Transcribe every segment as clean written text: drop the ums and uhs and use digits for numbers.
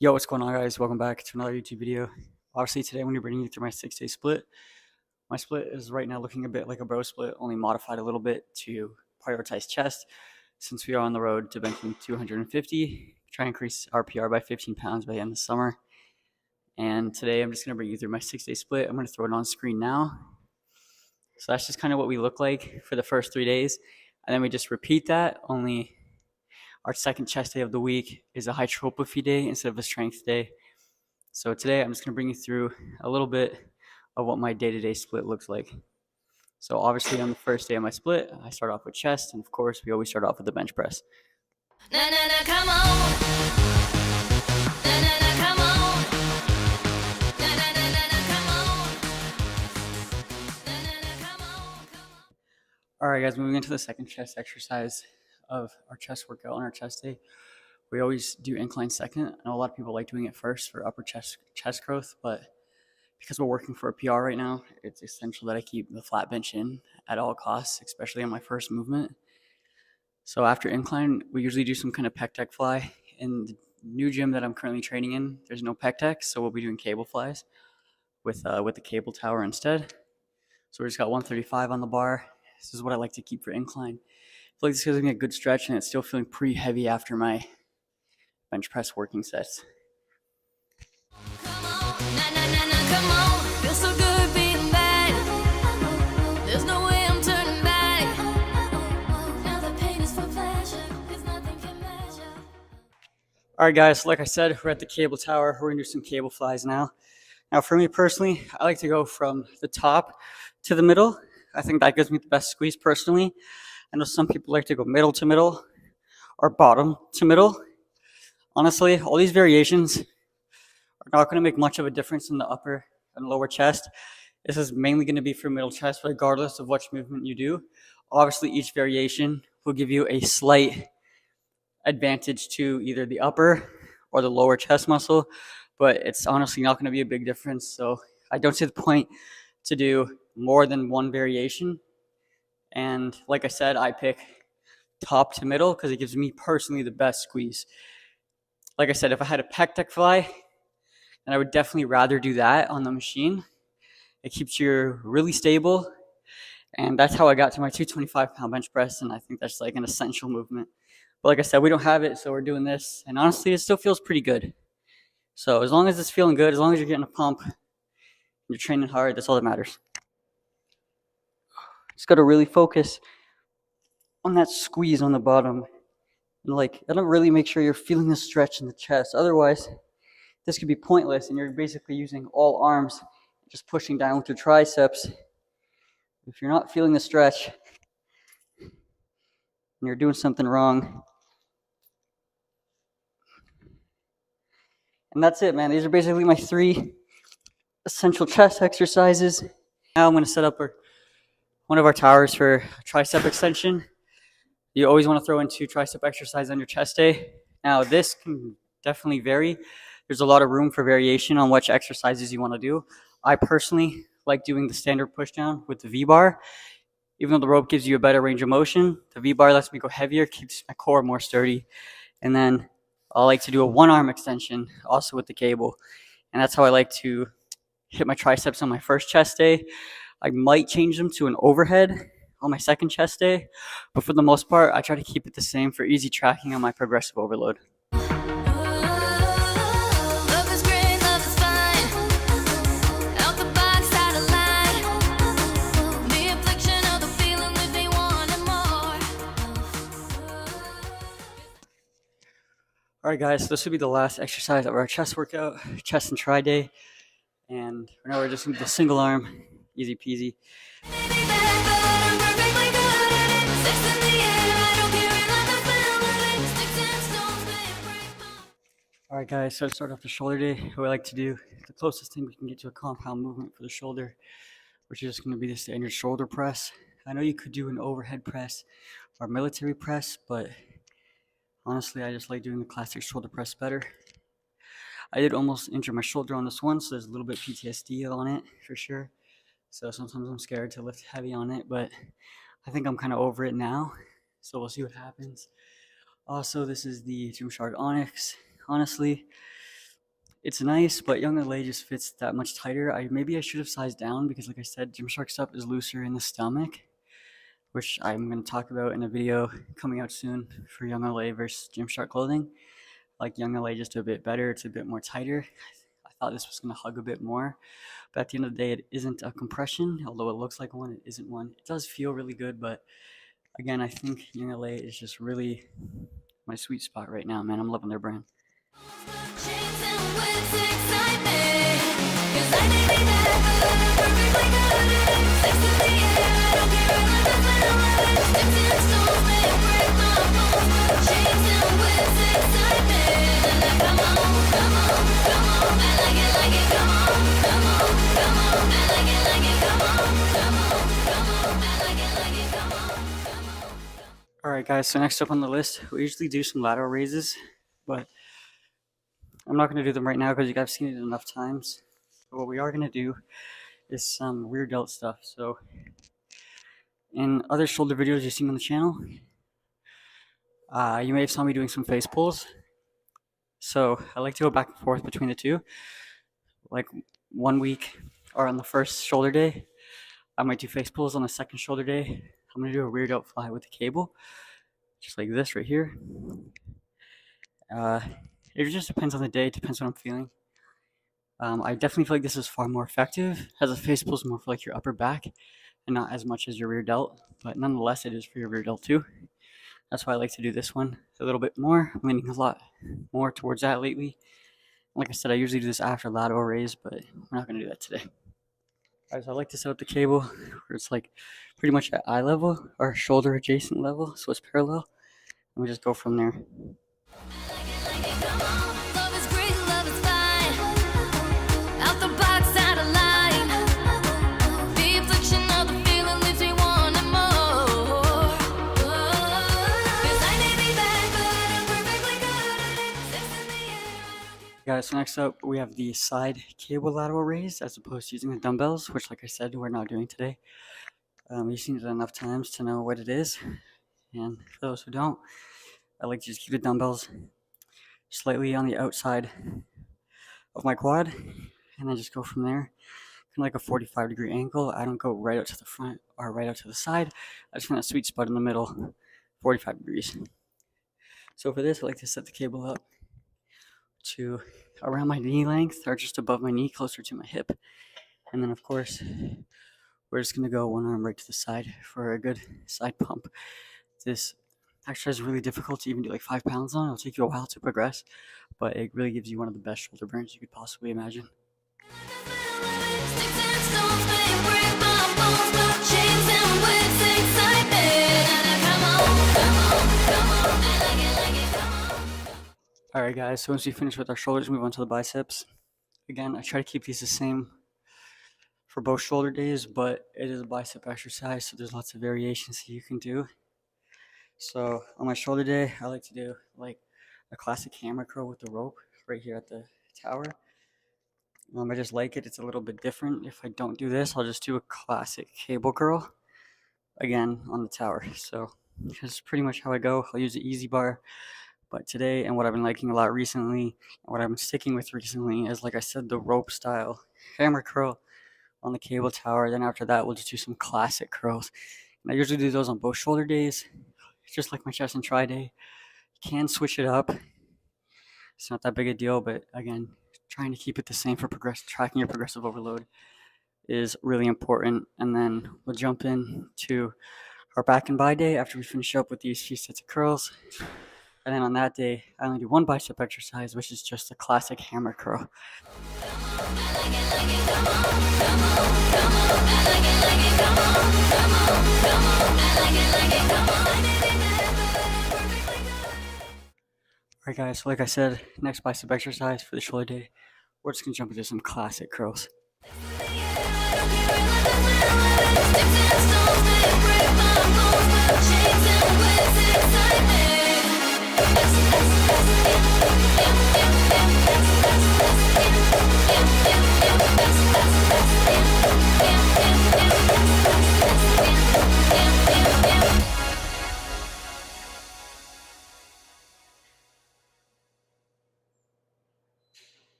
Yo, what's going on, guys? Welcome back to another YouTube video. Obviously, today I'm going to be bringing you through my 6-day split. My split is right now looking a bit like a bro split, only modified a little bit to prioritize chest, since we are on the road to benching 250, try and increase RPR by 15 pounds by the end of the summer. And today I'm just going to bring you through my 6-day split. I'm going to throw it on screen now. So that's just kind of what we look like for the first 3 days. And then we just repeat that, only our second chest day of the week is a hypertrophy day instead of a strength day. So today I'm just going to bring you through a little bit of what my day-to-day split looks like. So obviously on the first day of my split, I start off with chest, and of course we always start off with the bench press. Na na na, come on. Na na na, come on. Na na na na na, come on. Na na na, come on. All right, guys, moving into the second chest exercise of our chest workout on our chest day. We always do incline second. I know a lot of people like doing it first for upper chest growth, but because we're working for a PR right now, it's essential that I keep the flat bench in at all costs, especially on my first movement. So after incline, we usually do some kind of pec deck fly. In the new gym that I'm currently training in, there's no pec deck, so we'll be doing cable flies with the cable tower instead. So we just got 135 on the bar. This is what I like to keep for incline. I feel like this gives me a good stretch, and it's still feeling pretty heavy after my bench press working sets. Come on. Na na na na, come on. Feels so good being bad. There's no way I'm turning back. Now the pain is for pleasure, 'cause nothing can measure. All right, guys, like I said, we're at the cable tower. We're gonna do some cable flies now. Now, for me personally, I like to go from the top to the middle. I think that gives me the best squeeze personally. I know some people like to go middle to middle or bottom to middle. Honestly, all these variations are not gonna make much of a difference in the upper and lower chest. This is mainly gonna be for middle chest, regardless of which movement you do. Obviously, each variation will give you a slight advantage to either the upper or the lower chest muscle, but it's honestly not going to be a big difference. So I don't see the point to do more than one variation. And like I said, I pick top to middle because it gives me personally the best squeeze. Like I said, if I had a pec deck fly, then I would definitely rather do that on the machine. It keeps you really stable. And that's how I got to my 225-pound bench press. And I think that's like an essential movement. But like I said, we don't have it, so we're doing this. And honestly, it still feels pretty good. So as long as it's feeling good, as long as you're getting a pump, you're training hard, that's all that matters. Just got to really focus on that squeeze on the bottom. And like, that'll really make sure you're feeling the stretch in the chest. Otherwise, this could be pointless, and you're basically using all arms, just pushing down with your triceps. If you're not feeling the stretch, and you're doing something wrong. And that's it, man. These are basically my 3 essential chest exercises. Now I'm going to set up one of our towers for tricep extension. You always want to throw in 2 tricep exercises on your chest day. Now this can definitely vary. There's a lot of room for variation on which exercises you want to do. I personally like doing the standard pushdown with the V-bar. Even though the rope gives you a better range of motion, the V-bar lets me go heavier, keeps my core more sturdy. And then I like to do a 1-arm extension also with the cable. And that's how I like to hit my triceps on my first chest day. I might change them to an overhead on my second chest day, but for the most part, I try to keep it the same for easy tracking on my progressive overload. Love is great, love is fine. Out the box, out of line. The affliction of the feeling leaves me wanting more. All right, guys, so this will be the last exercise of our chest workout, chest and tri day. And now we're just going to do the single arm, easy peasy. Maybe bad, but I'm perfectly good at it. Six in the air, I don't care, I like the feel of it. Sticks and stones may break bones. All right, guys, so to start off the shoulder day, what I like to do, the closest thing we can get to a compound movement for the shoulder, which is just going to be the standard shoulder press. I know you could do an overhead press or military press, but honestly, I just like doing the classic shoulder press better. I did almost injure my shoulder on this one, so there's a little bit PTSD on it for sure. So sometimes I'm scared to lift heavy on it, but I think I'm kind of over it now. So we'll see what happens. Also, this is the Gymshark Onyx. Honestly, It's nice, but Young LA just fits that much tighter. Maybe I should have sized down because, like I said, Gymshark stuff is looser in the stomach, which I'm going to talk about in a video coming out soon for Young LA versus Gymshark clothing. Like Young LA just a bit better. It's a bit more tighter. I thought this was going to hug a bit more, but at the end of the day, it isn't a compression. Although it looks like one, it isn't one. It does feel really good, but again, I think Young LA is just really my sweet spot right now, man. I'm loving their brand. Chains and whips excite me. 'Cause I may be bad, but I'm perfectly good. Sex in the air, I don't care if I feel it. Sticks and stones may break my bones, but chains and whips excite me. Come on, come on, come on. I like it, come on, come on, come on. I like it, come on, come on, come on. I like it, come on, come on. Alright guys, so next up on the list, we usually do some lateral raises, but I'm not going to do them right now because you guys have seen it enough times. But what we are going to do is some rear delt stuff. So in other shoulder videos you've seen on the channel, you may have saw me doing some face pulls. So I like to go back and forth between the two. Like 1 week or on the first shoulder day, I might do face pulls. On the second shoulder day, I'm going to do a rear delt fly with the cable, just like this right here. It just depends on the day, depends what I'm feeling. I definitely feel like this is far more effective, as a face pull is more for like your upper back and not as much as your rear delt, but nonetheless it is for your rear delt too. That's why I like to do this one a little bit more. I'm leaning a lot more towards that lately. Like I said, I usually do this after lateral raise, but we're not going to do that today. Alright, so I like to set up the cable where it's like pretty much at eye level or shoulder adjacent level, so it's parallel, and we just go from there. Come on, love is great, love is fine. Out the box, out of line. The affliction of the feeling leaves me wanting more. 'Cause I may be bad, but I'm perfectly good. Sex in the air. Guys, so next up we have the side cable lateral raise as opposed to using the dumbbells, which like I said, we're not doing today. You've seen it enough times to know what it is, and for those who don't, I like to just keep the dumbbells slightly on the outside of my quad, and then just go from there, kind of like a 45-degree angle. I don't go right out to the front or right out to the side. I just find that sweet spot in the middle, 45 degrees. So for this, I like to set the cable up to around my knee length or just above my knee, closer to my hip. And then of course, we're just gonna go one arm right to the side for a good side pump. This exercise is really difficult to even do like 5 pounds on. It'll take you a while to progress, but it really gives you one of the best shoulder burns you could possibly imagine. Sticks and stones may break my bones, but chains and whips excite me. Come on, come on, come on. I like it, come on. Alright guys, so once we finish with our shoulders, move on to the biceps. Again, I try to keep these the same for both shoulder days, but it is a bicep exercise, so there's lots of variations that you can do. So on my shoulder day, I like to do like a classic hammer curl with the rope right here at the tower. I just like it. It's a little bit different. If I don't do this, I'll just do a classic cable curl again on the tower. So that's pretty much how I go. I'll use the easy bar. But today, and what I've been liking a lot recently, and what I've been sticking with recently, is, like I said, the rope style hammer curl on the cable tower. Then after that, we'll just do some classic curls. And I usually do those on both shoulder days. It's just like my chest and tri day. You can switch it up. It's not that big a deal, but again, trying to keep it the same for tracking your progressive overload is really important. And then we'll jump in to our back and bi day after we finish up with these few sets of curls. And then on that day, I only do one bicep exercise, which is just a classic hammer curl. Alright guys, so like I said, next bicep exercise for the shoulder day, we're just going to jump into some classic curls.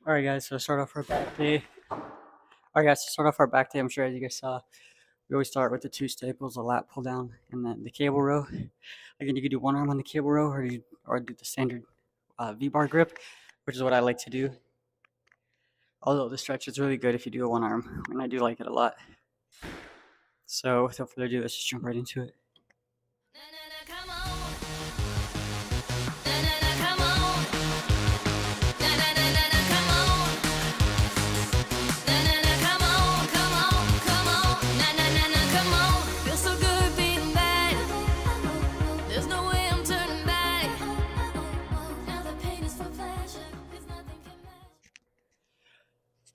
All right, guys. So start off our back day. All right, guys. To start off our back day, I'm sure as you guys saw, we always start with the 2 staples, a lat pull down, and then the cable row. Again, you could do one arm on the cable row, or do the standard V-bar grip, which is what I like to do. Although the stretch is really good if you do a one arm, and I do like it a lot. So without further ado, let's just jump right into it. Na na na, come on. Na na na, come on. Na na na na na, come on. Na na na, come on, come on, come on. Na na na na, come on. Feels so good being back. There's no way I'm turning back. Now the pain is for pleasure, 'cause nothing can match.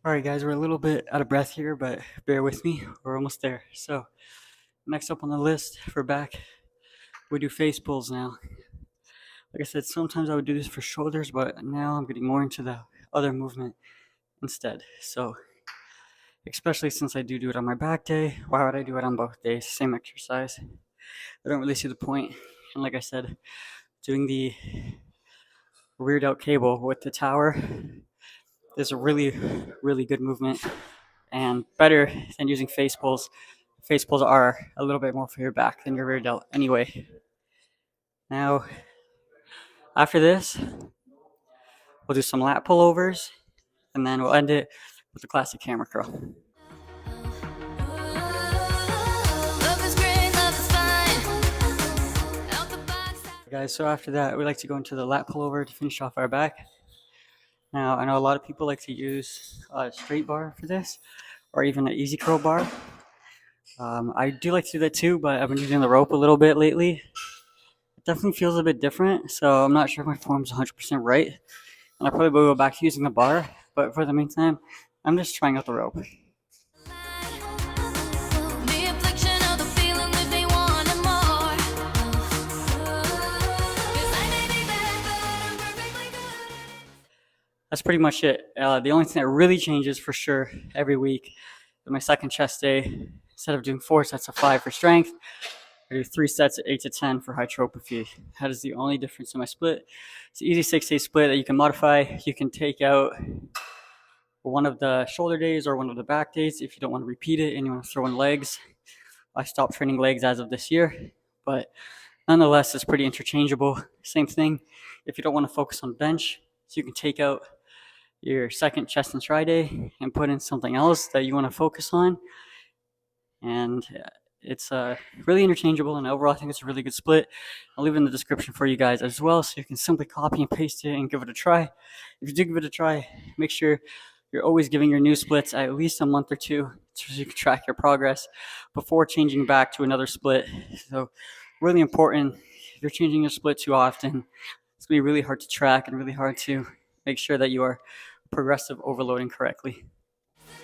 All right, guys, we're a little bit out of breath here, but bear with me. We're almost there. So next up on the list for back, we do face pulls now. Like I said, sometimes I would do this for shoulders, but now I'm getting more into the other movement instead. So, especially since I do it on my back day, why would I do it on both days? Same exercise. I don't really see the point. And like I said, doing the rear delt cable with the tower is a really, really good movement and better than using face pulls. Face pulls are a little bit more for your back than your rear delt anyway. Now, after this, we'll do some lat pullovers, and then we'll end it with a classic hammer curl. Love is great, love is fine. Out the box. Guys, so after that, we like to go into the lat pullover to finish off our back. Now, I know a lot of people like to use a straight bar for this, or even an easy curl bar. I do like to do that too, but I've been using the rope a little bit lately. It definitely feels a bit different, so I'm not sure if my form's 100% right. And I probably will go back to using the bar, but for the meantime, I'm just trying out the rope. The affliction of the feeling that they wanted more. 'Cause I may be bad, but I'm perfectly good. That's pretty much it. The only thing that really changes for sure every week is my second chest day. Instead of doing 4 sets of 5 for strength, I do 3 sets of 8 to 10 for hypertrophy. That is the only difference in my split. It's an easy 6-day split that you can modify. You can take out one of the shoulder days or one of the back days if you don't want to repeat it and you want to throw in legs. I stopped training legs as of this year, but nonetheless, it's pretty interchangeable. Same thing. If you don't want to focus on bench, so you can take out your second chest and try day and put in something else that you want to focus on. And it's really interchangeable, and overall I think it's a really good split. I'll leave it in the description for you guys as well, so you can simply copy and paste it and give it a try. If you do give it a try, make sure you're always giving your new splits at least a month or two so you can track your progress before changing back to another split. So really important. If you're changing your split too often, it's going to be really hard to track and really hard to make sure that you are progressive overloading correctly.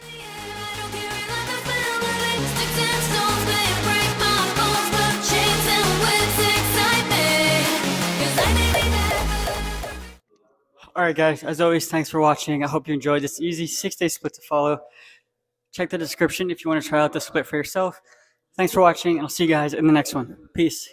I don't care about the family. Sticks and stones may break my bones, but chains and whips excite me. 'Cause I may be bad, but All right, guys, as always, thanks for watching. I hope you enjoyed this easy 6-day split to follow. Check the description if you want to try out the split for yourself. Thanks for watching, and I'll see you guys in the next one. Peace.